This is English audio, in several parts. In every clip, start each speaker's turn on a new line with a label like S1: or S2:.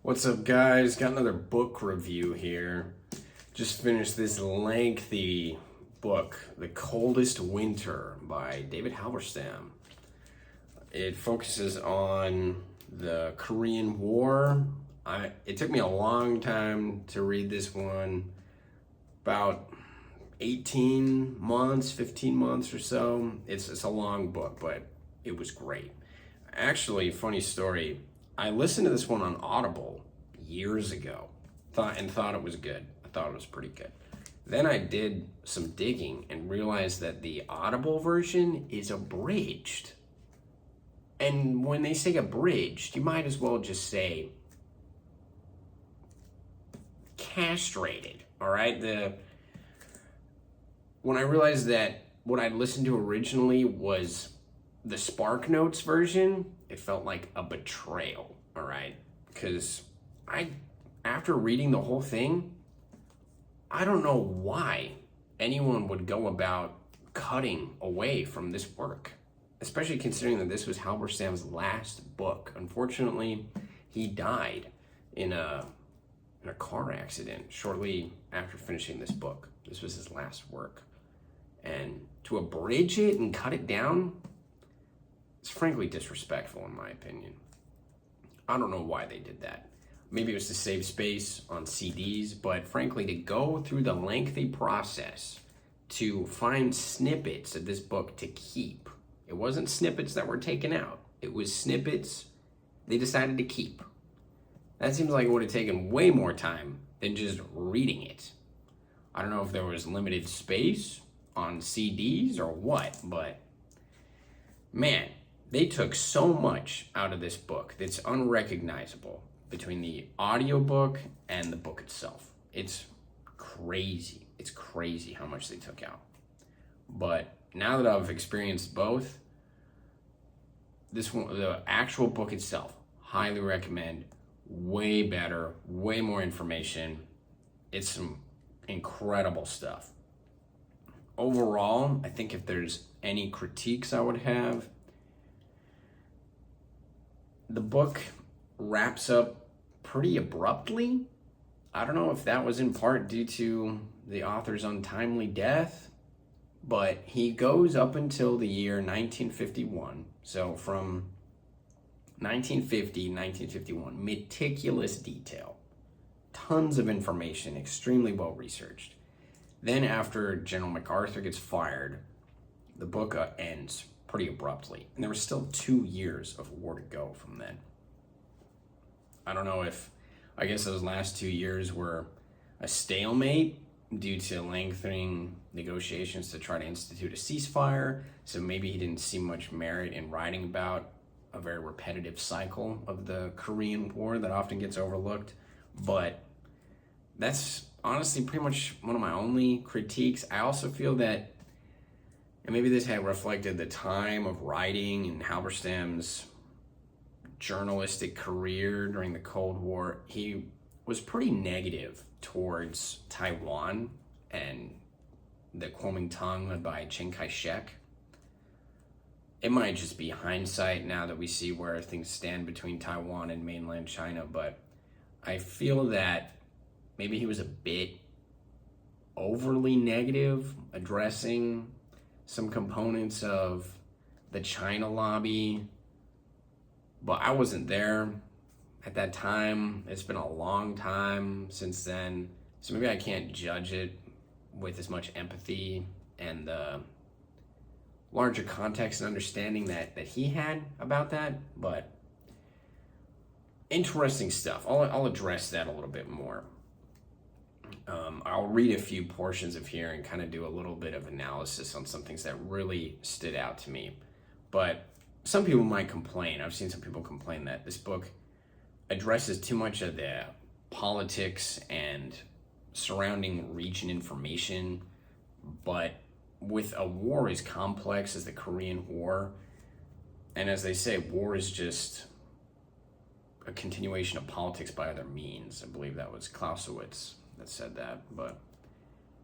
S1: What's up, guys? Got another book review here. Just finished this lengthy book, The Coldest Winter by David Halberstam. It focuses on the Korean War. It took me a long time to read this one, about 18 months, 15 months or so. It's a long book, but it was great. Actually, funny story, I listened to this one on Audible years ago, thought it was good. I thought it was pretty good. Then I did some digging and realized that the Audible version is abridged. And when they say abridged, you might as well just say castrated, all right? When I realized that what I'd listened to originally was the Spark Notes version, it felt like a betrayal, all right? Because after reading the whole thing, I don't know why anyone would go about cutting away from this work, especially considering that this was Halberstam's last book. Unfortunately, he died in a car accident shortly after finishing this book. This was his last work. And to abridge it and cut it down, it's frankly disrespectful in my opinion. I don't know why they did that. Maybe it was to save space on CDs, but frankly, to go through the lengthy process to find snippets of this book to keep. It wasn't snippets that were taken out. It was snippets they decided to keep. That seems like it would have taken way more time than just reading it. I don't know if there was limited space on CDs or what, but man, they took so much out of this book that's unrecognizable between the audiobook and the book itself. It's crazy. It's crazy how much they took out. But now that I've experienced both, this one, the actual book itself, highly recommend. Way better, way more information. It's some incredible stuff. Overall, I think if there's any critiques I would have, the book wraps up pretty abruptly. I don't know if that was in part due to the author's untimely death, but he goes up until the year 1951. So from 1950, 1951, meticulous detail, tons of information, extremely well researched. Then after General MacArthur gets fired, the book ends pretty abruptly. And there were still 2 years of war to go from then. I don't know if, I guess those last 2 years were a stalemate due to lengthening negotiations to try to institute a ceasefire. So maybe he didn't see much merit in writing about a very repetitive cycle of the Korean War that often gets overlooked. But that's honestly pretty much one of my only critiques. I also feel that, and maybe this had reflected the time of writing and Halberstam's journalistic career during the Cold War, he was pretty negative towards Taiwan and the Kuomintang led by Chiang Kai-shek. It might just be hindsight now that we see where things stand between Taiwan and mainland China, but I feel that maybe he was a bit overly negative addressing some components of the China lobby, but I wasn't there at that time. It's been a long time since then, so maybe I can't judge it with as much empathy and the larger context and understanding that he had about that. But interesting stuff. I'll address that a little bit more. I'll read a few portions of here and kind of do a little bit of analysis on some things that really stood out to me. But some people might complain, I've seen some people complain that this book addresses too much of the politics and surrounding region information, but with a war as complex as the Korean War, and as they say, war is just a continuation of politics by other means. I believe that was Clausewitz that said that, but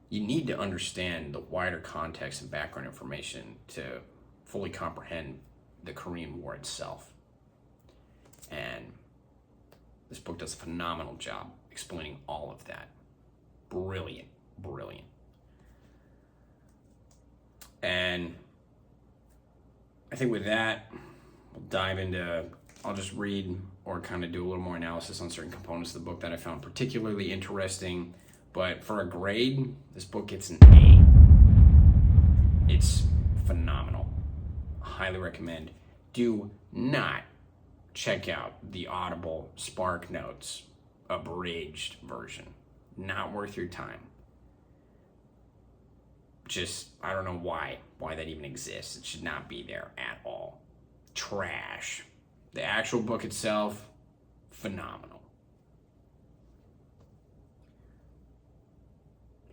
S1: you need to understand the wider context and background information to fully comprehend the Korean War itself. And This book does a phenomenal job explaining all of that. Brilliant, brilliant. And I think with that, we'll dive into, I'll just read or kind of do a little more analysis on certain components of the book that I found particularly interesting. But for a grade, this book gets an A. It's phenomenal. Highly recommend. Do not check out the Audible Spark Notes abridged version. Not worth your time. Just, I don't know why that even exists. It should not be there at all. Trash. The actual book itself, phenomenal.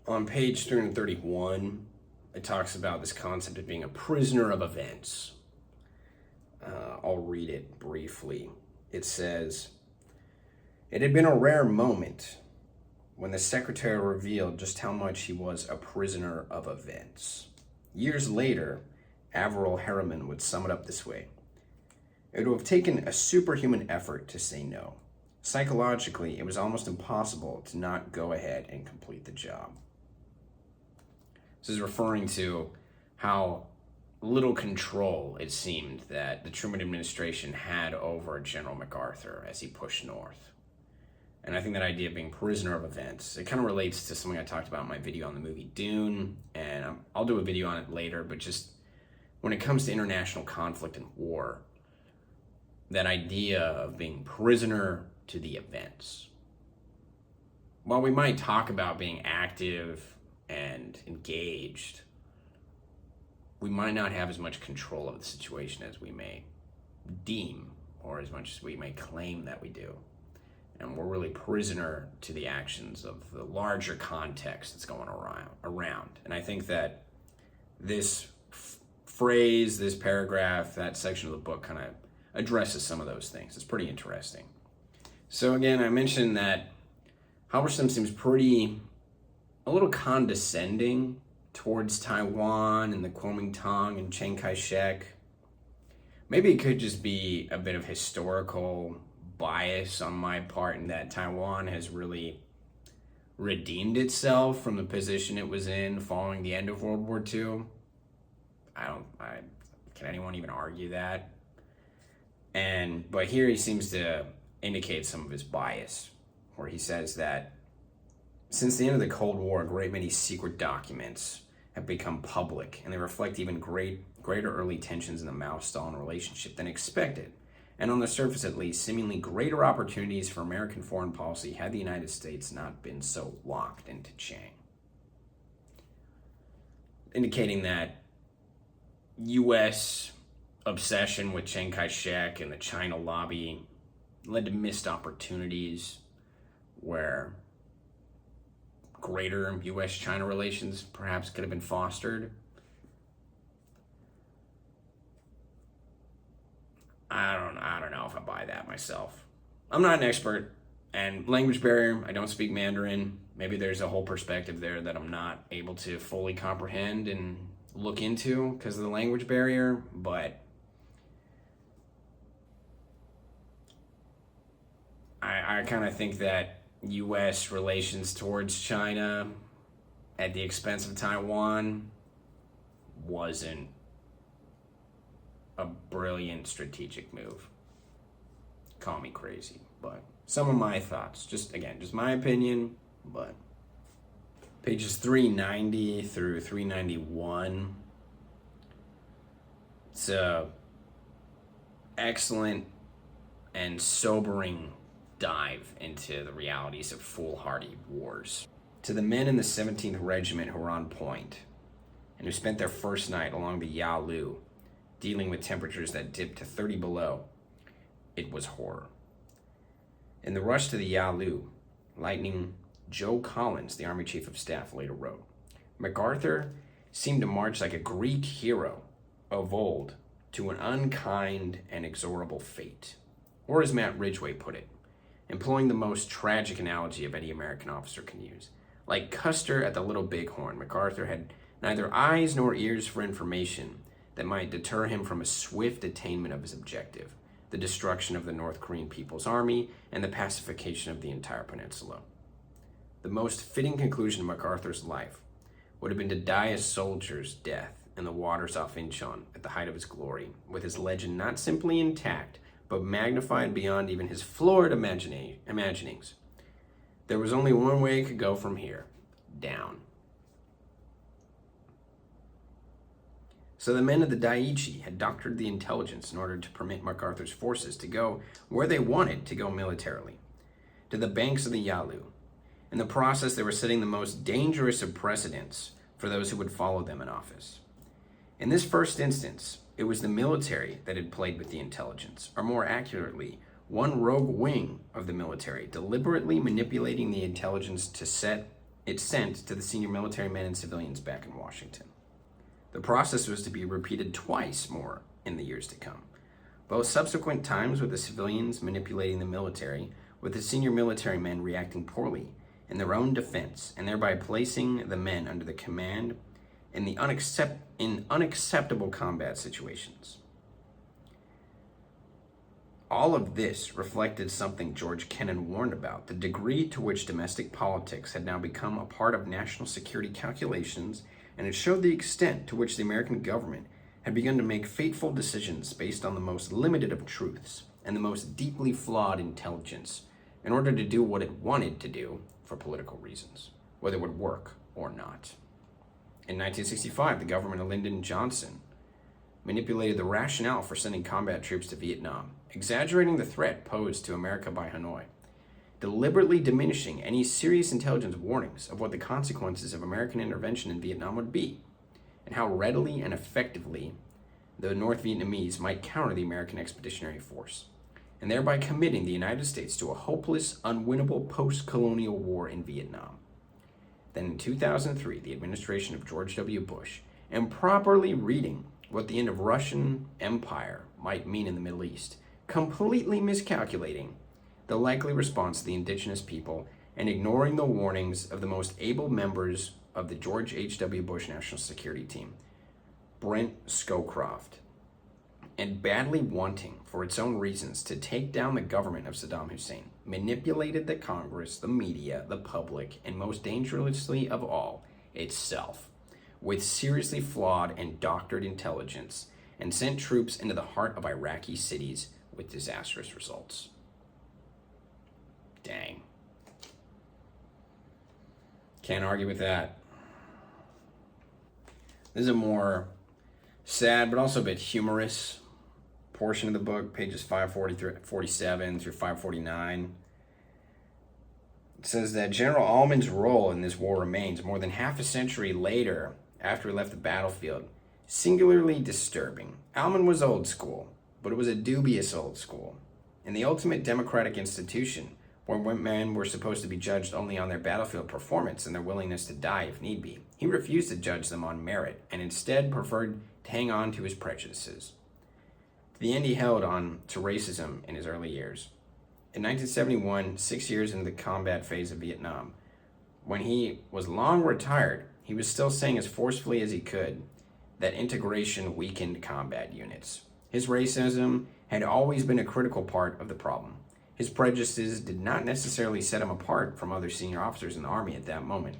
S1: On page 331, it talks about this concept of being a prisoner of events. I'll read it briefly. It says, "It had been a rare moment when the secretary revealed just how much he was a prisoner of events. Years later, Averell Harriman would sum it up this way: it would have taken a superhuman effort to say no. Psychologically, it was almost impossible to not go ahead and complete the job." This is referring to how little control it seemed that the Truman administration had over General MacArthur as he pushed north. And I think that idea of being prisoner of events, it kind of relates to something I talked about in my video on the movie Dune, and I'll do a video on it later, but just when it comes to international conflict and war, that idea of being prisoner to the events. While we might talk about being active and engaged, we might not have as much control of the situation as we may deem, or as much as we may claim that we do. And we're really prisoner to the actions of the larger context that's going around. And I think that this phrase, this paragraph, that section of the book kind of addresses some of those things. It's pretty interesting. So again, I mentioned that Halberstam seems a little condescending towards Taiwan and the Kuomintang and Chiang Kai-shek. Maybe it could just be a bit of historical bias on my part in that Taiwan has really redeemed itself from the position it was in following the end of World War II. Can anyone even argue that? But here he seems to indicate some of his bias, where he says that since the end of the Cold War, a great many secret documents have become public, and they reflect even greater early tensions in the Mao-Stalin relationship than expected, and on the surface at least, seemingly greater opportunities for American foreign policy had the United States not been so locked into Chiang. Indicating that U.S. obsession with Chiang Kai-shek and the China lobby led to missed opportunities where greater U.S.-China relations perhaps could have been fostered. I don't know if I buy that myself. I'm not an expert, and language barrier, I don't speak Mandarin. Maybe there's a whole perspective there that I'm not able to fully comprehend and look into because of the language barrier, but I kind of think that U.S. relations towards China at the expense of Taiwan wasn't a brilliant strategic move. Call me crazy, but some of my thoughts, just my opinion, but pages 390 through 391, it's a excellent and sobering dive into the realities of foolhardy wars. To the men in the 17th Regiment who were on point and who spent their first night along the Yalu, dealing with temperatures that dipped to 30 below, it was horror. In the rush to the Yalu, Lightning Joe Collins, the Army Chief of Staff, later wrote, "MacArthur seemed to march like a Greek hero of old to an unkind and inexorable fate." Or as Matt Ridgway put it, employing the most tragic analogy of any American officer can use, like Custer at the Little Bighorn, MacArthur had neither eyes nor ears for information that might deter him from a swift attainment of his objective. the destruction of the North Korean People's Army, and the pacification of the entire peninsula. The most fitting conclusion of MacArthur's life would have been to die a soldier's death in the waters off Incheon at the height of his glory, with his legend not simply intact, but magnified beyond even his florid imaginings. There was only one way it could go from here, down. So the men of the Daiichi had doctored the intelligence in order to permit MacArthur's forces to go where they wanted to go militarily, to the banks of the Yalu. In the process, they were setting the most dangerous of precedents for those who would follow them in office. In this first instance, it was the military that had played with the intelligence, or more accurately, one rogue wing of the military deliberately manipulating the intelligence to set it sent to the senior military men and civilians back in Washington. The process was to be repeated twice more in the years to come, both subsequent times with the civilians manipulating the military, with the senior military men reacting poorly in their own defense, and thereby placing the men under the command in unacceptable combat situations. All of this reflected something George Kennan warned about, the degree to which domestic politics had now become a part of national security calculations, and it showed the extent to which the American government had begun to make fateful decisions based on the most limited of truths and the most deeply flawed intelligence in order to do what it wanted to do for political reasons, whether it would work or not. In 1965, the government of Lyndon Johnson manipulated the rationale for sending combat troops to Vietnam, exaggerating the threat posed to America by Hanoi, deliberately diminishing any serious intelligence warnings of what the consequences of American intervention in Vietnam would be, and how readily and effectively the North Vietnamese might counter the American Expeditionary Force, and thereby committing the United States to a hopeless, unwinnable post-colonial war in Vietnam. Then in 2003, the administration of George W. Bush, improperly reading what the end of Russian empire might mean in the Middle East, completely miscalculating the likely response of the indigenous people and ignoring the warnings of the most able members of the George H.W. Bush National Security Team, Brent Scowcroft, and badly wanting, for its own reasons, to take down the government of Saddam Hussein, manipulated the Congress, the media, the public, and most dangerously of all, itself, with seriously flawed and doctored intelligence, and sent troops into the heart of Iraqi cities with disastrous results. Dang. Can't argue with that. This is a more sad, but also a bit humorous portion of the book, pages 547 through 549. It says that General Almond's role in this war remains, more than half a century later, after he left the battlefield, singularly disturbing. Almond was old school, but it was a dubious old school. In the ultimate democratic institution, where men were supposed to be judged only on their battlefield performance and their willingness to die if need be, he refused to judge them on merit and instead preferred to hang on to his prejudices. To the end, he held on to racism in his early years. In 1971, 6 years into the combat phase of Vietnam, when he was long retired, he was still saying as forcefully as he could that integration weakened combat units. His racism had always been a critical part of the problem. His prejudices did not necessarily set him apart from other senior officers in the Army at that moment,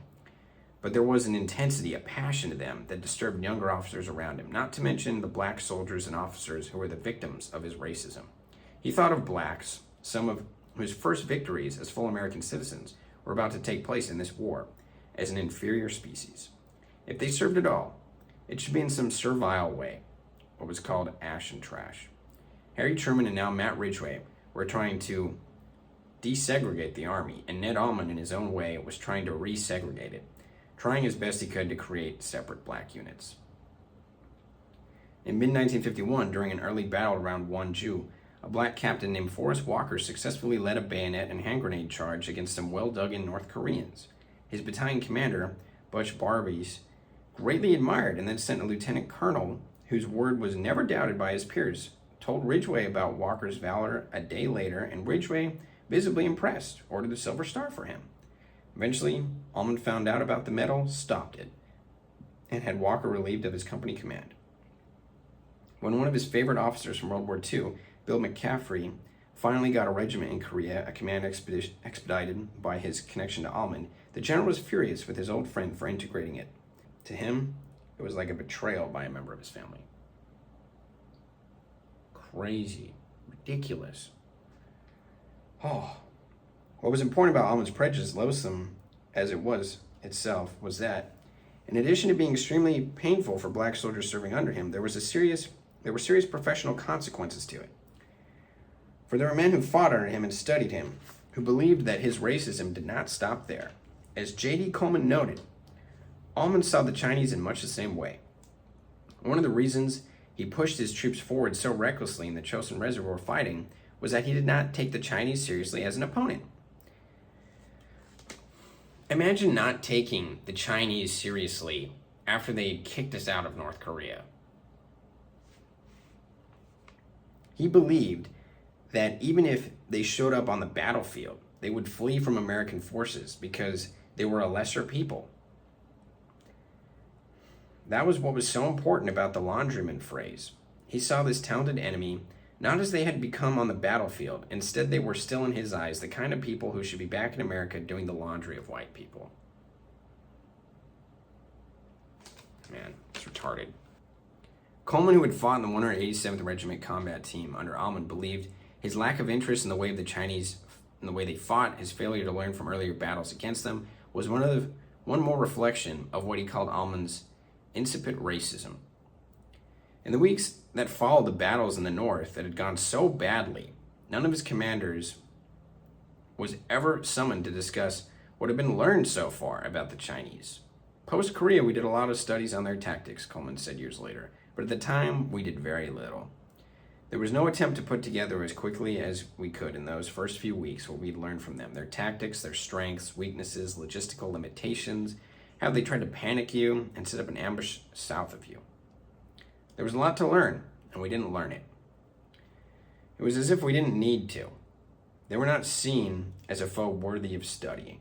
S1: but there was an intensity, a passion to them that disturbed younger officers around him, not to mention the black soldiers and officers who were the victims of his racism. He thought of blacks, some of whose first victories as full American citizens were about to take place in this war, as an inferior species. If they served at all, it should be in some servile way, what was called ash and trash. Harry Truman and now Matt Ridgway were trying to desegregate the Army, and Ned Almond, in his own way, was trying to resegregate it, trying as best he could to create separate black units. In mid-1951, during an early battle around Wonju, a black captain named Forrest Walker successfully led a bayonet and hand grenade charge against some well-dug-in North Koreans. His battalion commander, Butch Barbies, greatly admired and then sent a lieutenant colonel, whose word was never doubted by his peers, told Ridgway about Walker's valor a day later, and Ridgway, visibly impressed, ordered the Silver Star for him. Eventually, Almond found out about the medal, stopped it, and had Walker relieved of his company command. When one of his favorite officers from World War II Bill McCaffrey, finally got a regiment in Korea, a command expedited by his connection to Almond, the general was furious with his old friend for integrating it. To him, it was like a betrayal by a member of his family. Crazy. Ridiculous. Oh. What was important about Almond's prejudice, loathsome as it was itself, was that, in addition to being extremely painful for black soldiers serving under him, there were serious professional consequences to it. For there were men who fought under him and studied him, who believed that his racism did not stop there. As J.D. Coleman noted, Almond saw the Chinese in much the same way. One of the reasons he pushed his troops forward so recklessly in the Chosin Reservoir fighting was that he did not take the Chinese seriously as an opponent. Imagine not taking the Chinese seriously after they had kicked us out of North Korea. He believed that even if they showed up on the battlefield, they would flee from American forces because they were a lesser people. That was what was so important about the laundryman phrase. He saw this talented enemy not as they had become on the battlefield. Instead, they were still in his eyes the kind of people who should be back in America doing the laundry of white people. Man, it's retarded. Coleman, who had fought in the 187th Regiment combat team under Almond, believed his lack of interest in the way of the Chinese, in the way they fought, his failure to learn from earlier battles against them, was one more reflection of what he called Almond's incipient racism. In the weeks that followed the battles in the North that had gone so badly, none of his commanders was ever summoned to discuss what had been learned so far about the Chinese. Post-Korea, we did a lot of studies on their tactics, Coleman said years later, but at the time, we did very little. There was no attempt to put together as quickly as we could in those first few weeks what we'd learned from them, their tactics, their strengths, weaknesses, logistical limitations, how they tried to panic you and set up an ambush south of you. There was a lot to learn, and we didn't learn it. It was as if we didn't need to. They were not seen as a foe worthy of studying.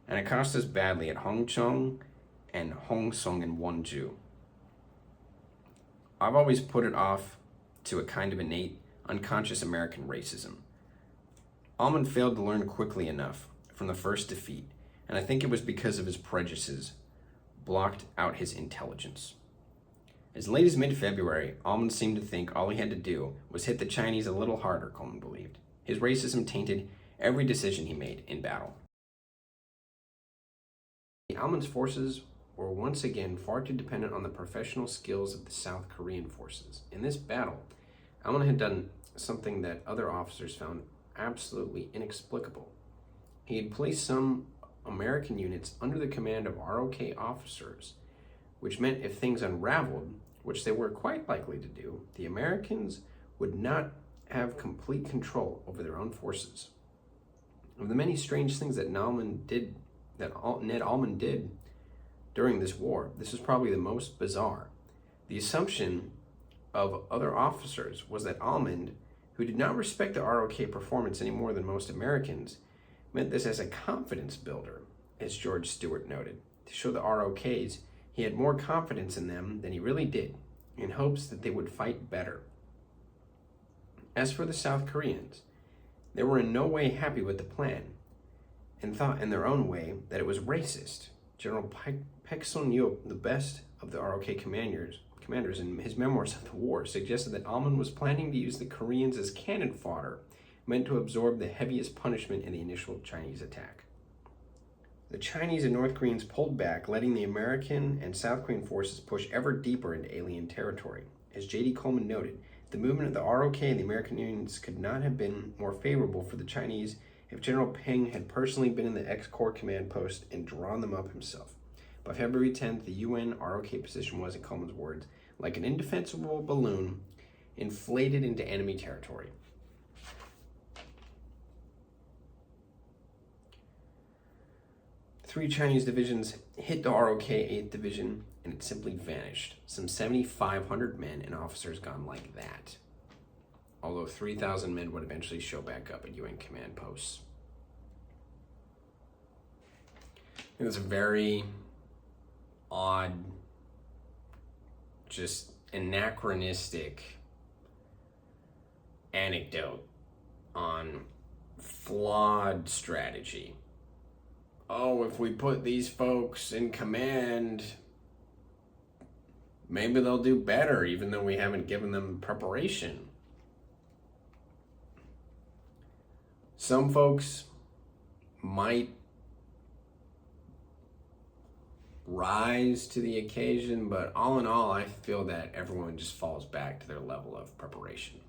S1: And it cost us badly at Hongchong and Hongsong and Wonju. I've always put it off to a kind of innate, unconscious American racism. Almond failed to learn quickly enough from the first defeat, and I think it was because of his prejudices blocked out his intelligence. As late as mid-February, Almond seemed to think all he had to do was hit the Chinese a little harder, Coleman believed. His racism tainted every decision he made in battle. Almond's forces were once again far too dependent on the professional skills of the South Korean forces. In this battle, Almond had done something that other officers found absolutely inexplicable. He had placed some American units under the command of ROK officers, which meant if things unraveled, which they were quite likely to do, the Americans would not have complete control over their own forces. Of the many strange things that Ned Almond did during this war, this was probably the most bizarre. The assumption of other officers was that Almond, who did not respect the ROK performance any more than most Americans, meant this as a confidence builder, as George Stewart noted, to show the ROKs he had more confidence in them than he really did, in hopes that they would fight better. As for the South Koreans, they were in no way happy with the plan, and thought in their own way that it was racist. General Paek Sun-yeop, the best of the ROK commanders in his memoirs of the war, suggested that Almond was planning to use the Koreans as cannon fodder, meant to absorb the heaviest punishment in the initial Chinese attack. The Chinese and North Koreans pulled back, letting the American and South Korean forces push ever deeper into alien territory. As J.D. Coleman noted, the movement of the ROK and the American units could not have been more favorable for the Chinese if General Peng had personally been in the X-Corps command post and drawn them up himself. By February 10th, the UN ROK position was, in Coleman's words, like an indefensible balloon inflated into enemy territory. Three Chinese divisions hit the ROK 8th Division, and it simply vanished. Some 7,500 men and officers gone like that. Although 3,000 men would eventually show back up at UN command posts. It was a very odd, just anachronistic anecdote on flawed strategy. Oh, if we put these folks in command, maybe they'll do better, even though we haven't given them preparation. Some folks might rise to the occasion, but all in all, I feel that everyone just falls back to their level of preparation.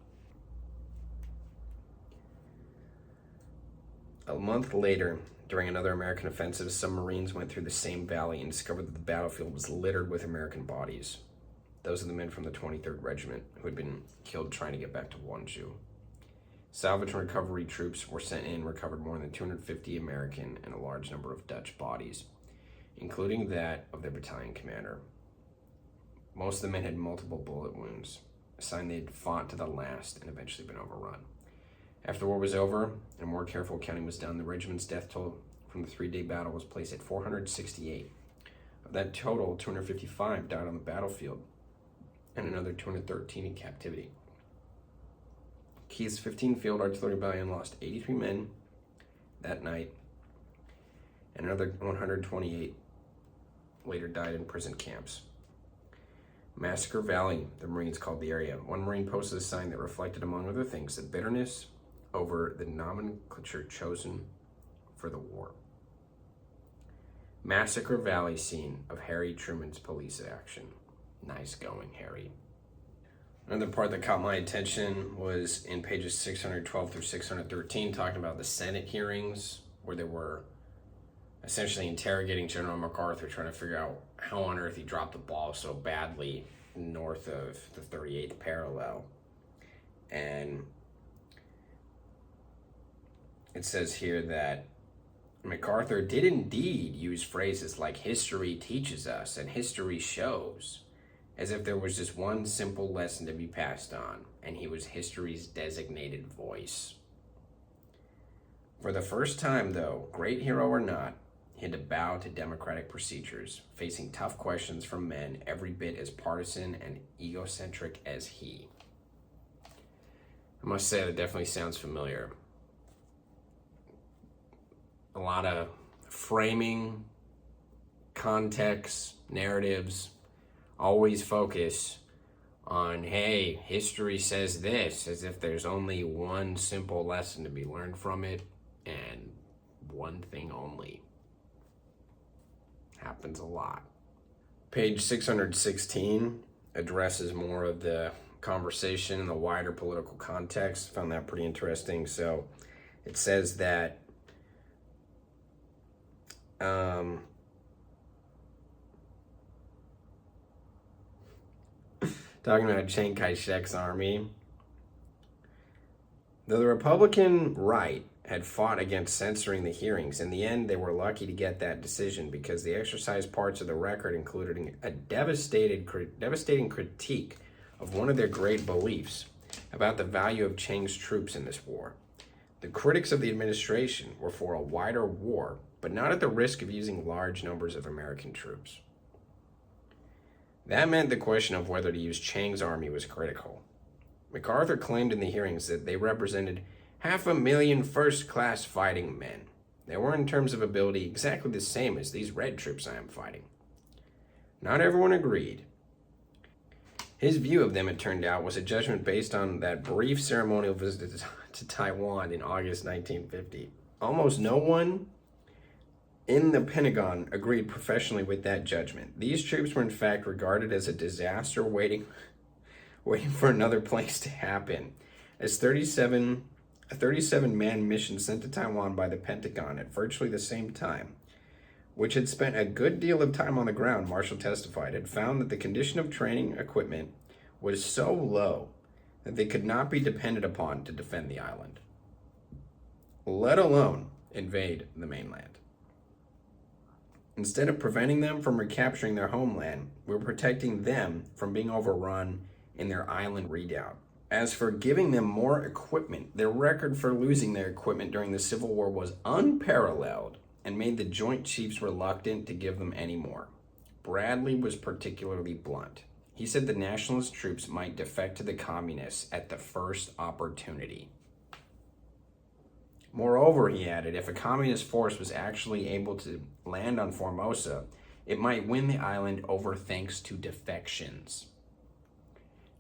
S1: A month later, during another American offensive, some Marines went through the same valley and discovered that the battlefield was littered with American bodies. Those are the men from the 23rd Regiment who had been killed trying to get back to Wonju. Salvage and recovery troops were sent in and recovered more than 250 American and a large number of Dutch bodies, including that of their battalion commander. Most of the men had multiple bullet wounds, a sign they had fought to the last and eventually been overrun. After the war was over and more careful counting was done, the regiment's death toll from the 3-day battle was placed at 468. Of that total, 255 died on the battlefield and another 213 in captivity. Keith's 15th Field Artillery Battalion lost 83 men that night, and another 128 later died in prison camps. Massacre Valley, the Marines called the area. One Marine posted a sign that reflected, among other things, the bitterness over the nomenclature chosen for the war. Massacre Valley scene of Harry Truman's police action. Nice going, Harry. Another part that caught my attention was in pages 612 through 613, talking about the Senate hearings, where they were essentially interrogating General MacArthur, trying to figure out how on earth he dropped the ball so badly north of the 38th parallel. And it says here that MacArthur did indeed use phrases like history teaches us and history shows, as if there was just one simple lesson to be passed on, and he was history's designated voice. For the first time, though, great hero or not, he had to bow to democratic procedures, facing tough questions from men every bit as partisan and egocentric as he. I must say that definitely sounds familiar. A lot of framing, context, narratives, always focus on, hey, history says this, as if there's only one simple lesson to be learned from it, and one thing only. Happens a lot. Page 616 addresses more of the conversation in the wider political context. Found that pretty interesting. So it says that talking about Chiang Kai-shek's army, though the Republican right had fought against censoring the hearings, in the end they were lucky to get that decision because the exercised parts of the record included a devastating critique of one of their great beliefs about the value of Chiang's troops in this war. The critics of the administration were for a wider war, but not at the risk of using large numbers of American troops. That meant the question of whether to use Chiang's army was critical. MacArthur claimed in the hearings that they represented 500,000 first-class fighting men. They were, in terms of ability, exactly the same as these red troops I am fighting. Not everyone agreed. His view of them, it turned out, was a judgment based on that brief ceremonial visit to Taiwan in August 1950. Almost no one in the Pentagon agreed professionally with that judgment. These troops were in fact regarded as a disaster waiting for another place to happen. As a 37-man mission sent to Taiwan by the Pentagon at virtually the same time, which had spent a good deal of time on the ground, Marshall testified, had found that the condition of training equipment was so low that they could not be depended upon to defend the island, let alone invade the mainland. Instead of preventing them from recapturing their homeland, we were protecting them from being overrun in their island redoubt. As for giving them more equipment, their record for losing their equipment during the Civil War was unparalleled and made the Joint Chiefs reluctant to give them any more. Bradley was particularly blunt. He said the nationalist troops might defect to the communists at the first opportunity. Moreover, he added, if a communist force was actually able to land on Formosa, it might win the island over thanks to defections.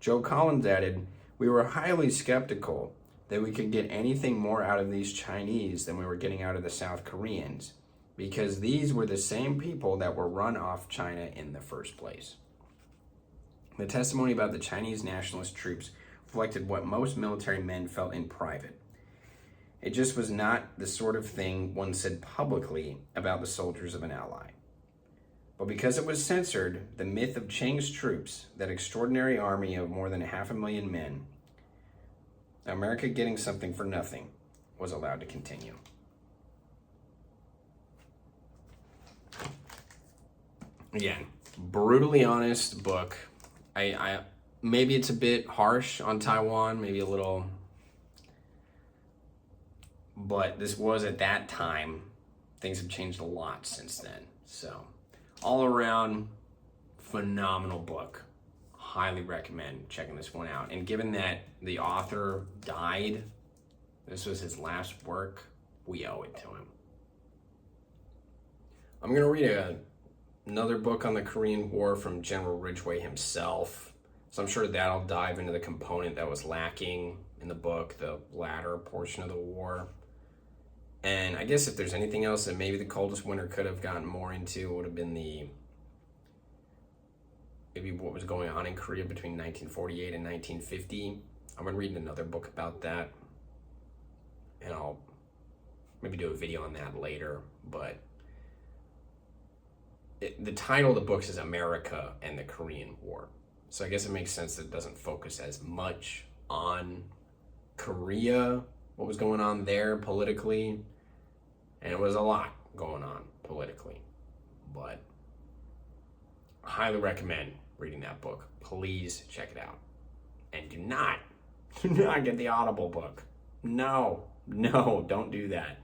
S1: Joe Collins added, we were highly skeptical that we could get anything more out of these Chinese than we were getting out of the South Koreans, because these were the same people that were run off China in the first place. The testimony about the Chinese nationalist troops reflected what most military men felt in private. It just was not the sort of thing one said publicly about the soldiers of an ally. But because it was censored, the myth of Chiang's troops, that extraordinary army of more than 500,000 men, America getting something for nothing, was allowed to continue. Again, brutally honest book. I maybe it's a bit harsh on Taiwan, maybe a little, but this was at that time. Things have changed a lot since then. So, all around, phenomenal book. Highly recommend checking this one out. And given that the author died, this was his last work, we owe it to him. I'm going to read another book on the Korean War from General Ridgway himself. So I'm sure that'll dive into the component that was lacking in the book, the latter portion of the war. And I guess if there's anything else that maybe the Coldest Winter could have gotten more into, it would have been maybe what was going on in Korea between 1948 and 1950. I'm going to read another book about that, and I'll maybe do a video on that later. But the title of the book is America and the Korean War. So I guess it makes sense that it doesn't focus as much on Korea, what was going on there politically. And it was a lot going on politically. But I highly recommend reading that book. Please check it out. And do not get the Audible book. No, don't do that.